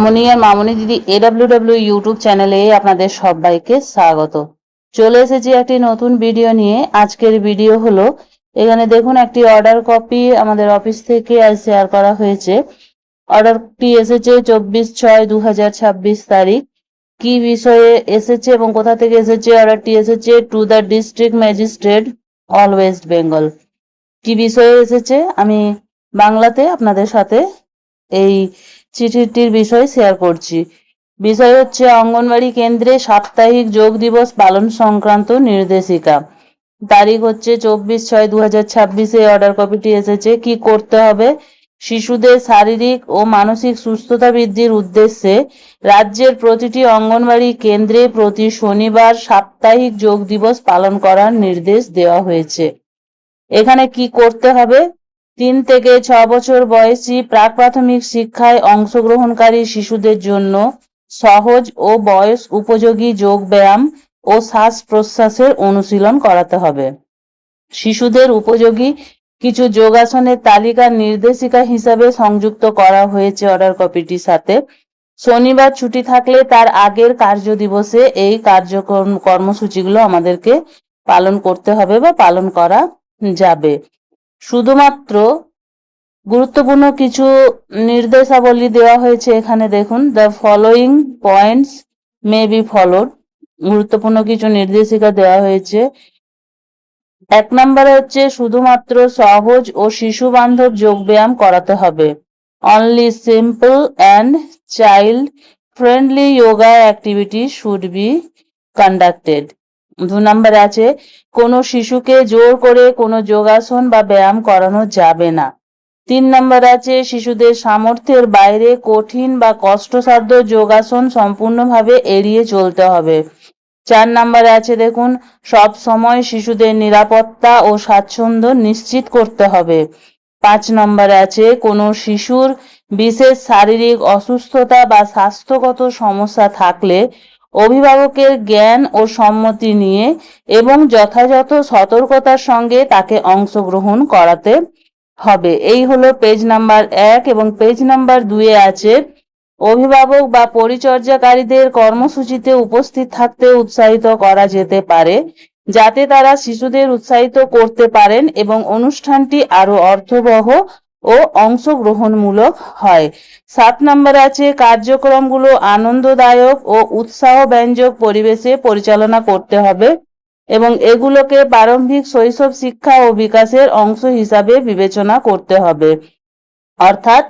মনি আর মামনি দিদি AWW YouTube চ্যানেলে আপনাদের সবাইকে স্বাগত। চলে এসেছি একটি নতুন ভিডিও নিয়ে। আজকের ভিডিও হলো, এখানে দেখুন একটি অর্ডার কপি আমাদের অফিস থেকে আজ শেয়ার করা হয়েছে। অর্ডারটি এসেছে 24/6/2026 তারিখ। কি বিষয়ে এসেছে এবং কোথা থেকে এসেছে? অর্ডারটি এসেছে to the district magistrate all West Bengal. কি বিষয়ে এসেছে আমি বাংলাতে আপনাদের সাথে এই চিঠিটির বিষয় শেয়ার করছি। বিষয় হচ্ছে অঙ্গনবাড়ি কেন্দ্রে সাপ্তাহিক যোগ দিবস পালন সংক্রান্ত নির্দেশিকা। তারিখ হচ্ছে 24/6/2026 অর্ডার কপিটি এসেছে। কি করতে হবে? শিশুদের শারীরিক ও মানসিক সুস্থতা বৃদ্ধির উদ্দেশ্যে রাজ্যের প্রতিটি অঙ্গনবাড়ি কেন্দ্রে প্রতি শনিবার সাপ্তাহিক যোগ দিবস পালন করার নির্দেশ দেওয়া হয়েছে। এখানে কি করতে হবে? 3 থেকে 6 বছর বয়সী প্রাক প্রাথমিক শিক্ষায় অংশগ্রহণকারী শিশুদের জন্য সহজ ও বয়স উপযোগী যোগ ব্যায়াম ও শ্বাস প্রশ্বাসের অনুশীলন করাতে হবে। শিশুদের উপযোগী কিছু যোগাসনের তালিকার নির্দেশিকা হিসাবে সংযুক্ত করা হয়েছে অর্ডার কপিটির সাথে। শনিবার ছুটি থাকলে তার আগের কার্যদিবসে এই কর্মসূচিগুলো আমাদেরকে পালন করতে হবে বা পালন করা যাবে। শুধুমাত্র গুরুত্বপূর্ণ কিছু নির্দেশাবলী দেওয়া হয়েছে। এখানে দেখুন, the following points may be followed. গুরুত্বপূর্ণ কিছু নির্দেশিকা দেওয়া হয়েছে। 1 নম্বরে হচ্ছে শুধুমাত্র সহজ ও শিশু বান্ধব যোগব্যায়াম করাতে হবে। Only simple and child friendly yoga activity should be conducted. 2 নম্বরে আছে কোনো শিশুকে জোর করে কোনো যোগাসন বা ব্যায়াম করানো যাবে না। 3 নম্বরে আছে শিশুদের সামর্থ্যের বাইরে কঠিন বা কষ্টসাধ্য যোগাসন সম্পূর্ণভাবে এড়িয়ে চলতে হবে। 4 নম্বরে আছে দেখুন, সব সময় শিশুদের নিরাপত্তা ও স্বাচ্ছন্দ্য নিশ্চিত করতে হবে। 5 নম্বরে আছে কোনো শিশুর বিশেষ শারীরিক অসুস্থতা বা স্বাস্থ্যগত সমস্যা থাকলে অভিভাবকের জ্ঞান ও সম্মতি নিয়ে এবং যথাযথ সতর্কতার সঙ্গে তাকে অংশগ্রহণ করাতে হবে। এই হলো পেজ নাম্বার 1 এবং পেজ নাম্বার 2 আছে অভিভাবক বা পরিচর্যাকারীদের কর্মসূচিতে উপস্থিত থাকতে উৎসাহিত করা যেতে পারে, যাতে তারা শিশুদের উৎসাহিত করতে পারেন এবং অনুষ্ঠানটি আরো অর্থবহ ও অংশগ্রহণমূলক হয়। 7 নম্বরে আছে কার্যক্রমগুলো আনন্দদায়ক ও উৎসাহব্যঞ্জক পরিবেশে পরিচালনা করতে হবে এবং এগুলোকে প্রারম্ভিক শৈশব শিক্ষা ও বিকাশের অংশ হিসাবে বিবেচনা করতে হবে। অর্থাৎ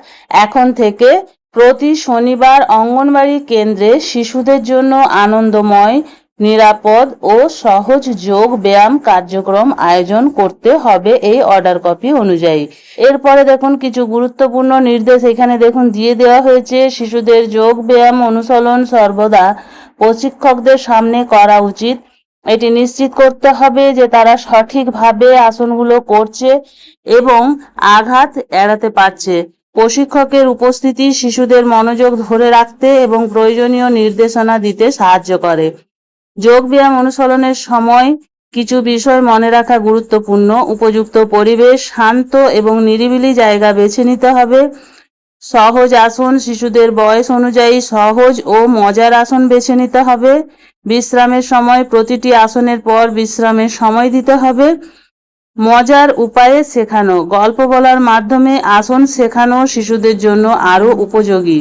এখন থেকে প্রতি শনিবার অঙ্গনবাড়ি কেন্দ্রে শিশুদের জন্য আনন্দময়, নিরাপদ ও সহজ যোগ ব্যায়াম কার্যক্রম আয়োজন করতে হবে এই অর্ডার কপি অনুযায়ী। এরপরে দেখুন কিছু গুরুত্বপূর্ণ নির্দেশ এখানে দেখুন দিয়ে দেওয়া হয়েছে। শিশুদের যোগ ব্যায়াম অনুশীলন সর্বদা প্রশিক্ষকদের সামনে করা উচিত। এটি নিশ্চিত করতে হবে যে তারা সঠিকভাবে আসনগুলো করছে এবং আঘাত এড়াতে পারছে। প্রশিক্ষকের উপস্থিতি শিশুদের মনোযোগ ধরে রাখতে এবং প্রয়োজনীয় নির্দেশনা দিতে সাহায্য করে। যোগ ব্যায়াম অনুশীলনের সময় কিছু বিষয় মনে রাখা গুরুত্বপূর্ণ। উপযুক্ত পরিবেশ, শান্ত এবং নিরিবিলি জায়গা বেছে নিতে হবে। সহজ আসন, শিশুদের বয়স অনুযায়ী সহজ ও মজার আসন বেছে নিতে হবে। বিশ্রামের সময় প্রতিটি আসনের পর বিশ্রামের সময় দিতে হবে। মজার উপায়ে শেখানো, গল্প বলার মাধ্যমে আসন শেখানো শিশুদের জন্য আরো উপযোগী।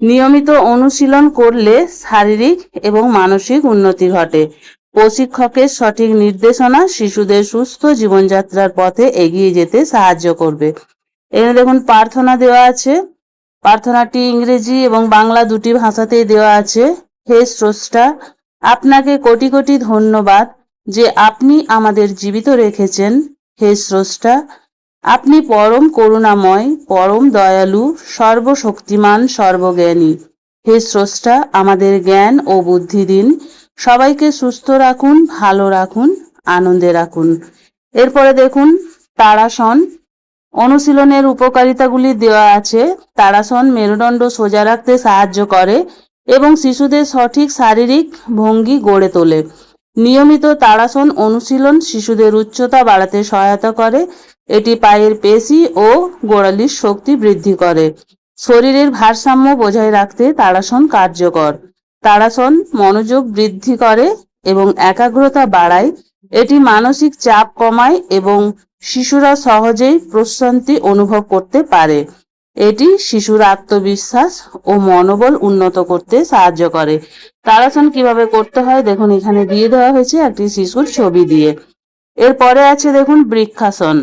নিয়মিত অনুশীলন করলে শারীরিক এবং মানসিক উন্নতি ঘটে। প্রশিক্ষকের সঠিক নির্দেশনা শিশুদের সুস্থ জীবনযাত্রার পথে এগিয়ে যেতে সাহায্য করবে। এখানে দেখুন প্রার্থনা দেওয়া আছে। প্রার্থনাটি ইংরেজি এবং বাংলা দুটি ভাষাতেই দেওয়া আছে। হে স্রষ্টা, আপনাকে কোটি কোটি ধন্যবাদ যে আপনি আমাদের জীবিত রেখেছেন। হে স্রষ্টা, আপনি পরম করুণাময়, পরম দয়ালু, সর্বশক্তিমান, সর্বজ্ঞানী। হে স্রষ্টা, আমাদের জ্ঞান ও বুদ্ধি দিন। সবাইকে সুস্থ রাখুন, ভালো রাখুন, আনন্দে রাখুন। এরপরে দেখুন তাড়াসন অনুশীলনের উপকারিতাগুলি দেওয়া আছে। তাড়াসন মেরুদণ্ড সোজা রাখতে সাহায্য করে এবং শিশুদের সঠিক শারীরিক ভঙ্গি গড়ে তোলে। নিয়মিত তাড়াসন অনুশীলন শিশুদের উচ্চতা বাড়াতে সহায়তা করে। এটি পায়ের পেশি ও গোড়ালির শক্তি বৃদ্ধি করে। শরীরের ভারসাম্য বজায় রাখতে তাড়াসন কার্যকর। তাড়াসন মনোযোগ বৃদ্ধি করে এবং একাগ্রতা বাড়ায়। এটি মানসিক চাপ কমায় এবং শিশুরা সহজেই প্রশান্তি অনুভব করতে পারে। এটি শিশুর আত্মবিশ্বাস ও মনোবল উন্নত করতে সাহায্য করে। তাড়াসন কিভাবে করতে হয় দেখুন, এখানে দিয়ে দেওয়া হয়েছে একটি শিশুর ছবি দিয়ে। এরপরে আছে দেখুন বৃক্ষাসন।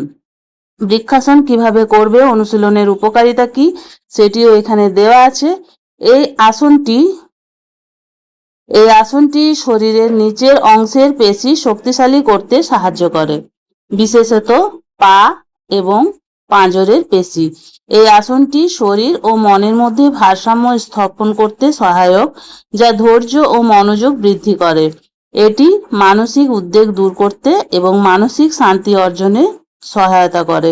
বৃক্ষাসন কিভাবে করবে, অনুশীলনের উপকারিতা কি সেটিও এখানে দেওয়া আছে। এই আসনটি শরীরের নিচের অংশের পেশি শক্তিশালী করতে সাহায্য করে, বিশেষত পা এবং পাঁজরের পেশি। এই আসনটি শরীর ও মনের মধ্যে ভারসাম্য স্থাপন করতে সহায়ক, যা ধৈর্য ও মনোযোগ বৃদ্ধি করে। এটি মানসিক উদ্বেগ দূর করতে এবং মানসিক শান্তি অর্জনে সহায়তা করে।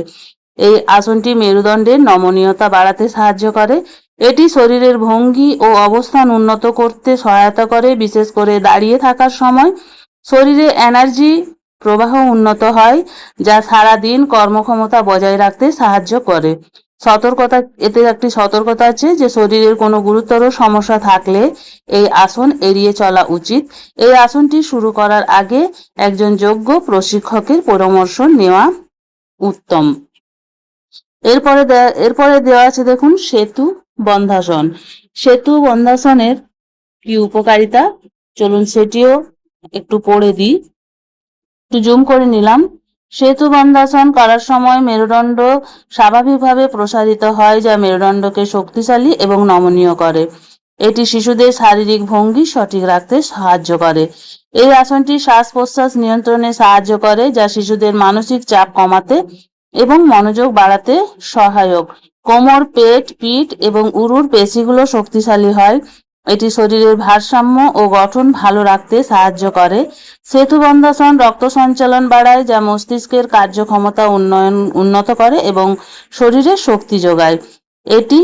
এই আসনটি মেরুদণ্ডের নমনীয়তা বাড়াতে সাহায্য করে। এটি শরীরের ভঙ্গি ও অবস্থান উন্নত করতে সহায়তা করে, বিশেষ করে দাঁড়িয়ে থাকার সময়। শরীরে এনার্জি প্রবাহ উন্নত হয়, যা সারা দিন কর্মক্ষমতা বজায় রাখতে সাহায্য করে। এতে একটি সতর্কতা আছে যে শরীরের কোনো গুরুতর সমস্যা থাকলে এই আসন এড়িয়ে চলা উচিত। এই আসনটি শুরু করার আগে একজন যোগ্য প্রশিক্ষকের পরামর্শ নেওয়া উত্তম। এরপরে দেওয়া আছে দেখুন সেতু বন্ধাসন। সেতু বন্ধাসনের কি উপকারিতা, চলুন সেটিও একটু পড়ে দিই। একটু জুম করে নিলাম। সেতু বন্ধাসন করার সময় মেরুদণ্ড স্বাভাবিকভাবে প্রসারিত হয়, যা মেরুদণ্ডকে শক্তিশালী এবং নমনীয় করে। এটি শিশুদের শারীরিক ভঙ্গি সঠিক রাখতে সাহায্য করে। এই আসনটি শ্বাস প্রশ্বাস নিয়ন্ত্রণে সাহায্য করে, যা শিশুদের মানসিক চাপ কমাতে এবং মনোযোগ বাড়াতে সহায়ক। কোমর, পেট, পিঠ এবং উরুর পেশিগুলো শক্তিশালী হয়। এটি শরীরের ভারসাম্য ও গঠন ভালো রাখতে সাহায্য করে। সেতু বন্ধাসন রক্ত সঞ্চালন বাড়ায়, যা মস্তিষ্কের কার্যক্ষমতা উন্নত করে এবং শরীরে শক্তি যোগায়। এটি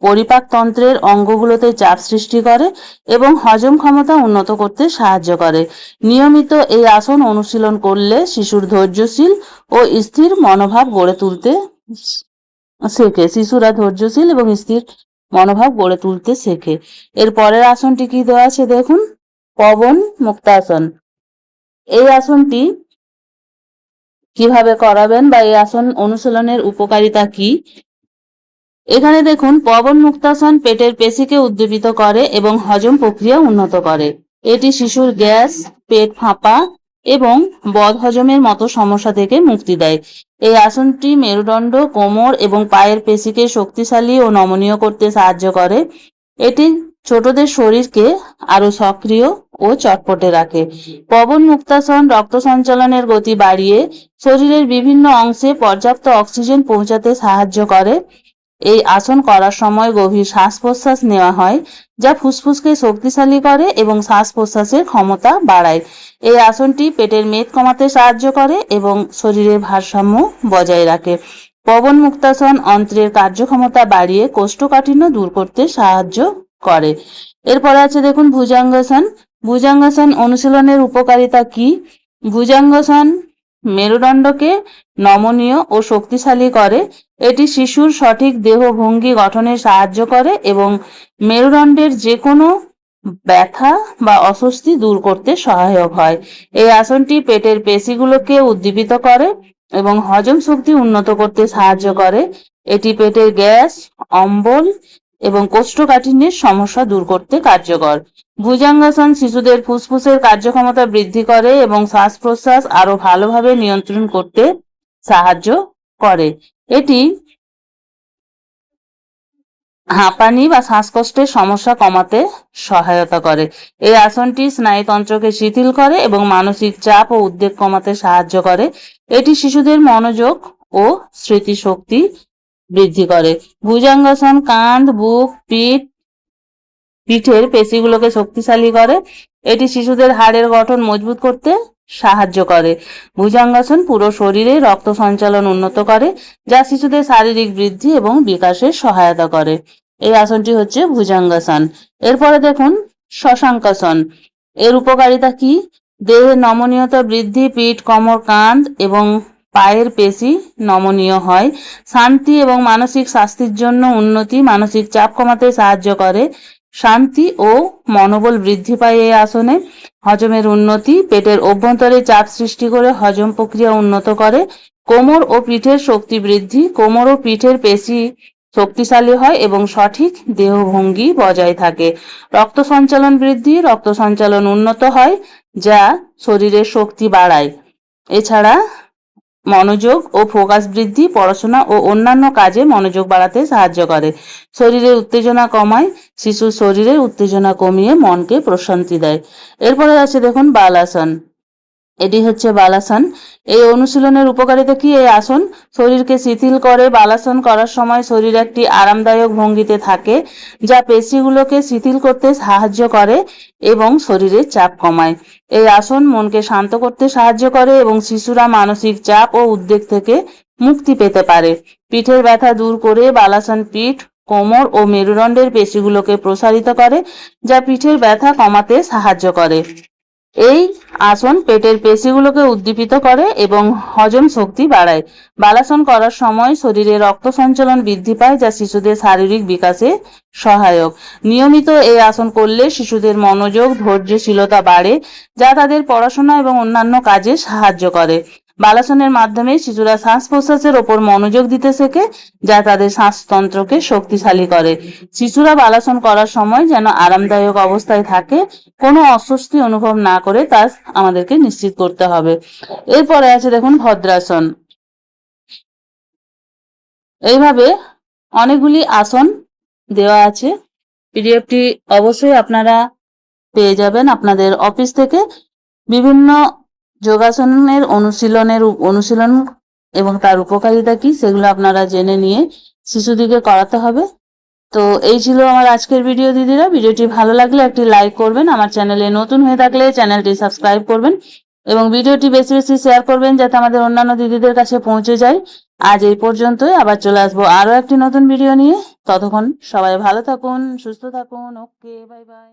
পরিপাকতন্ত্রের অঙ্গগুলোতে চাপ সৃষ্টি করে এবং হজম ক্ষমতা উন্নত করতে সাহায্য করে। নিয়মিত এই আসন অনুশীলন করলে শিশুর ধৈর্যশীল ও স্থির মনোভাব গড়ে তুলতে শেখে। শিশুরা ধৈর্যশীল এবং স্থির মনোভাব গড়ে তুলতে শেখে। এর পরের আসনটি কি দেওয়া আছে দেখুন, পবন মুক্তাসন। এই আসনটি কিভাবে করাবেন বা এই আসন অনুশীলনের উপকারিতা কি, এখানে দেখুন পবন মুক্তাসন পেটের পেশিকে উদ্দীপিত করে এবং হজম প্রক্রিয়া উন্নত করে। এটি শিশুর গ্যাস, পেট ফাঁপা এবং বদহজমের মতো সমস্যা থেকে মুক্তি দেয়। এই আসনটি মেরুদণ্ড, কোমর এবং পায়ের পেশিকে শক্তিশালী ও নমনীয় করতে সাহায্য করে। এটি ছোটদের শরীরকে আরো সক্রিয় ও চটপটে রাখে। পবন মুক্তাসন রক্ত সঞ্চালনের গতি বাড়িয়ে শরীরের বিভিন্ন অংশে পর্যাপ্ত অক্সিজেন পৌঁছাতে সাহায্য করে। এই আসন করার সময় গভীর শ্বাস প্রশ্বাস নেওয়া হয়, যা ফুসফুসকে শক্তিশালী করে এবং শ্বাস প্রশ্বাসের ক্ষমতা বাড়ায়। এই আসনটি পেটের মেদ কমাতে সাহায্য করে এবং শরীরের ভারসাম্য বজায় রাখে। পবন মুক্তাসন অন্ত্রের কার্যক্ষমতা বাড়িয়ে কোষ্ঠকাঠিন্য দূর করতে সাহায্য করে। এরপরে আছে দেখুন ভুজঙ্গাসন। ভুজঙ্গাসন অনুশীলনের উপকারিতা কি, ভুজঙ্গাসন মেরুদণ্ডকে নমনীয় ও শক্তিশালী করে। এটি শিশুর সঠিক দেহ ভঙ্গি গঠনে সাহায্য করে এবং মেরুদণ্ডের যে কোনো ব্যথা বা অস্বস্তি দূর করতে সহায়ক হয়। এই আসনটি পেটের পেশিগুলোকে উদ্দীপিত করে এবং হজম শক্তি উন্নত করতে সাহায্য করে। এটি পেটের গ্যাস, অম্বল এবং কোষ্ঠকাঠিন্যের সমস্যা দূর করতে কার্যকর। ভুজঙ্গাসন শিশুদের ফুসফুসের কার্যক্ষমতা বৃদ্ধি করে এবং শ্বাস প্রশ্বাস আরো ভালোভাবে নিয়ন্ত্রণ করতে সাহায্য করে। এটি হাঁপানি বা শ্বাসকষ্টের সমস্যা কমাতে সহায়তা করে। এই আসনটি স্নায়ুতন্ত্রকে শিথিল করে এবং মানসিক চাপ ও উদ্বেগ কমাতে সাহায্য করে। এটি শিশুদের মনোযোগ ও স্মৃতিশক্তি বৃদ্ধি করে। ভুজঙ্গাসন কাঁধ, বুক, পিঠের পেশিগুলোকে শক্তিশালী করে। এটি শিশুদের হাড়ের গঠন মজবুত করতে সাহায্য করে। ভুজঙ্গাসন পুরো শরীরে রক্ত সঞ্চালন উন্নত করে, যা শিশুদের শারীরিক বৃদ্ধি এবং বিকাশে সহায়তা করে। এই আসনটি হচ্ছে ভুজঙ্গাসন। এরপরে দেখুন শশাঙ্কাসন। এর উপকারিতা কি, দেহের নমনীয়তা বৃদ্ধি, পিঠ, কোমর, কাঁধ এবং পায়ের পেশি নমনীয় হয়। শান্তি এবং মানসিক স্বাস্থ্যের জন্য উন্নতি, মানসিক চাপ কমাতে সাহায্য করে। শান্তি ও মনোবল বৃদ্ধি পায় এই আসনে। হজমের উন্নতি, পেটের অভ্যন্তরে চাপ সৃষ্টি করে হজম প্রক্রিয়া উন্নত করে। কোমর ও পিঠের শক্তি বৃদ্ধি, কোমর ও পিঠের পেশি শক্তিশালী হয় এবং সঠিক দেহভঙ্গি বজায় থাকে। রক্ত সঞ্চালন বৃদ্ধি, রক্ত সঞ্চালন উন্নত হয় যা শরীরের শক্তি বাড়ায়। এছাড়া মনোযোগ ও ফোকাস বৃদ্ধি, পড়াশোনা ও অন্যান্য কাজে মনোযোগ বাড়াতে সাহায্য করে। শরীরের উত্তেজনা কমায়, শিশুর শরীরের উত্তেজনা কমিয়ে মনকে প্রশান্তি দেয়। এরপরে আছে দেখুন বালাসন। এটি হচ্ছে বালাসন। এই অনুশীলনের উপকারিতা কি? এই আসন শরীরকে শিথিল করে। বালাসন করার সময় শরীর একটি আরামদায়ক ভঙ্গিতে থাকে যা পেশিগুলোকে শিথিল করতে সাহায্য করে এবং শরীরের চাপ কমায়। এই আসন মনকে শান্ত করতে সাহায্য করে এবং শিশুরা মানসিক চাপ ও উদ্বেগ থেকে মুক্তি পেতে পারে। পিঠের ব্যথা দূর করে বালাসন পিঠ, কোমর ও মেরুদণ্ডের পেশিগুলোকে প্রসারিত করে যা পিঠের ব্যথা কমাতে সাহায্য করে। এই আসন পেটের পেশিগুলোকে উদ্দীপিত করে এবং হজম শক্তি বাড়ায়। বালাসন করার সময় শরীরে রক্ত সঞ্চালন বৃদ্ধি পায় যা শিশুদের শারীরিক বিকাশে সহায়ক। নিয়মিত এই আসন করলে শিশুদের মনোযোগ, ধৈর্যশীলতা বাড়ে যা তাদের পড়াশোনা এবং অন্যান্য কাজে সাহায্য করে। বালাসনের মাধ্যমে শিশুরা শ্বাস প্রশ্বাসের ওপর মনোযোগ দিতে শেখে যা তাদের শ্বাসতন্ত্রকে শক্তিশালী করে। শিশুরা বালাসন করার সময় যেন আরামদায়ক অবস্থায় থাকে, কোনো অস্বস্তি অনুভব না করে তা আমাদেরকে নিশ্চিত করতে হবে। এরপরে আছে দেখুন ভদ্রাসন। এইভাবে অনেকগুলি আসন দেওয়া আছে। পিডিএফটি অবশ্যই আপনারা পেয়ে যাবেন আপনাদের অফিস থেকে। বিভিন্ন যোগাসনের অনুশীলন এবং তার উপকারিতা কি সেগুলো আপনারা জেনে নিয়ে শিশুদিকে করাতে হবে। তো এই ছিল আমার আজকের ভিডিও দিদিরা। ভিডিওটি ভালো লাগলে একটি লাইক করবেন, আমার চ্যানেলে নতুন হয়ে থাকলে চ্যানেলটি সাবস্ক্রাইব করবেন এবং ভিডিওটি বেশি বেশি শেয়ার করবেন যাতে আমাদের অন্যান্য দিদিদের কাছে পৌঁছে যায়। আজ এই পর্যন্তই, আবার চলে আসবো আরো একটি নতুন ভিডিও নিয়ে। ততক্ষণ সবাই ভালো থাকুন, সুস্থ থাকুন। ওকে, বাই বাই।